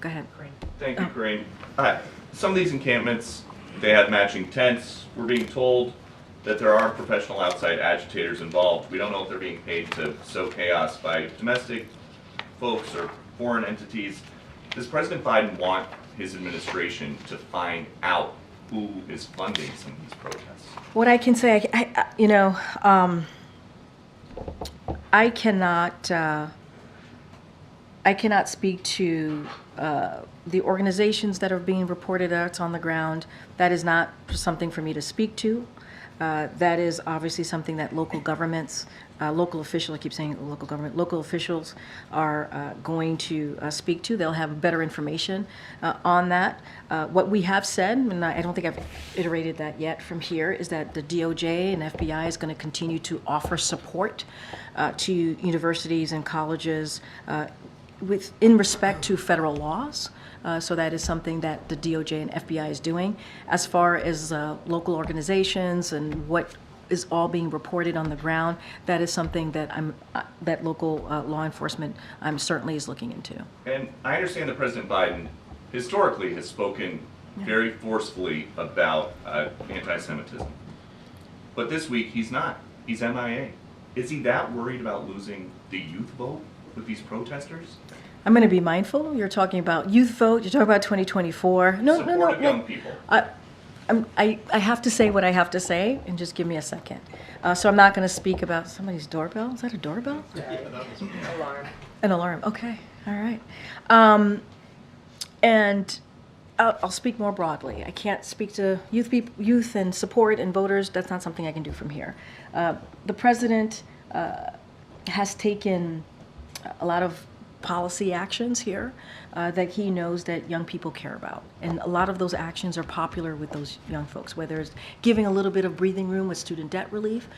Go ahead. Thank you, Karine. Some of these encampments, they have matching tents. We're being told that there are professional outside agitators involved. We don't know if they're being paid to sow chaos by domestic folks or foreign entities. Does President Biden want his administration to find out who is funding some of these protests? What I can say, I cannot speak to the organizations that are being reported that's on the ground. That is not something for me to speak to. That is obviously something that local governments, local officials, I keep saying local government, local officials are going to speak to. They'll have better information on that. What we have said, and I don't think I've iterated that yet from here, is that the DOJ and FBI is going to continue to offer support to universities and colleges in respect to federal laws. So that is something that the DOJ and FBI is doing. As far as local organizations and what is all being reported on the ground, that is something that that local law enforcement certainly is looking into. And I understand that President Biden historically has spoken very forcefully about anti-Semitism. But this week he's not. He's MIA. Is he that worried about losing the youth vote with these protesters? I'm going to be mindful. You're talking about youth vote. You're talking about 2024. No. Young people. I have to say what I have to say, and just give me a second. So I'm not going to speak about somebody's doorbell. Is that a doorbell? Alarm. An alarm. Okay. All right. And I'll speak more broadly. I can't speak to youth and support and voters. That's not something I can do from here. The president has taken a lot of policy actions here that he knows that young people care about. And a lot of those actions are popular with those young folks, whether it's giving a little bit of breathing room with student debt relief.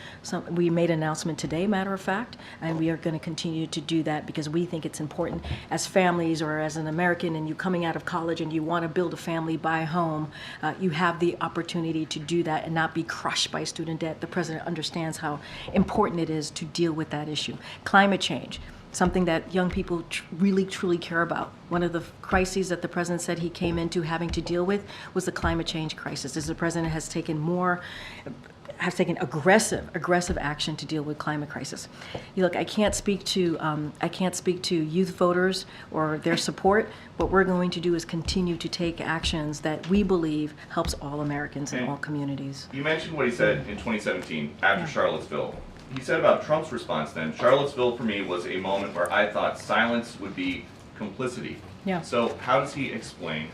We made an announcement today, matter of fact, and we are going to continue to do that because we think it's important as families or as an American and you coming out of college and you want to build a family, buy a home, you have the opportunity to do that and not be crushed by student debt. The president understands how important it is to deal with that issue. Climate change. Something that young people really, truly care about. One of the crises that the president said he came into having to deal with was the climate change crisis. As the president has taken aggressive action to deal with climate crisis. Look, I can't speak to youth voters or their support. What we're going to do is continue to take actions that we believe helps all Americans and all communities. You mentioned what he said in 2017 after Charlottesville. He said about Trump's response then, Charlottesville for me was a moment where I thought silence would be complicity. Yeah. So how do you explain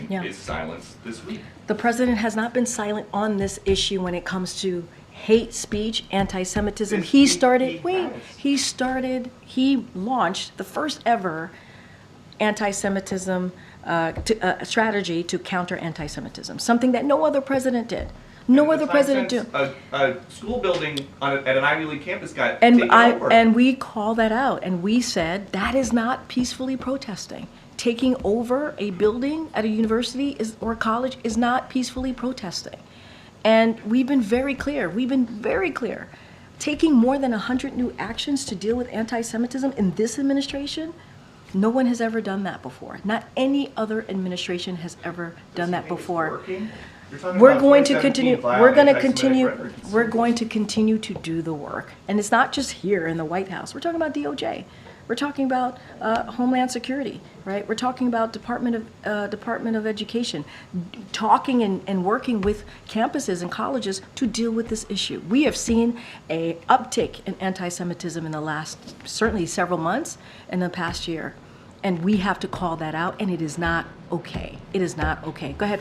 his silence this week? The president has not been silent on this issue when it comes to hate speech, anti-Semitism. He launched the first ever anti-Semitism strategy to counter anti-Semitism, something that no other president did. No other president did. A school building at an Ivy League campus got taken over. And we call that out, and we said that is not peacefully protesting. Taking over a building at a university or college is not peacefully protesting. And we've been very clear. Taking more than 100 new actions to deal with anti-Semitism in this administration, no one has ever done that before. Not any other administration has ever done that before. We're going to continue to do the work. And it's not just here in the White House. We're talking about DOJ. We're talking about Homeland Security, right? We're talking about Department of Education, talking and working with campuses and colleges to deal with this issue. We have seen an uptick in anti-Semitism in the last, certainly several months, in the past year. And we have to call that out, and it is not okay. It is not okay. Go ahead.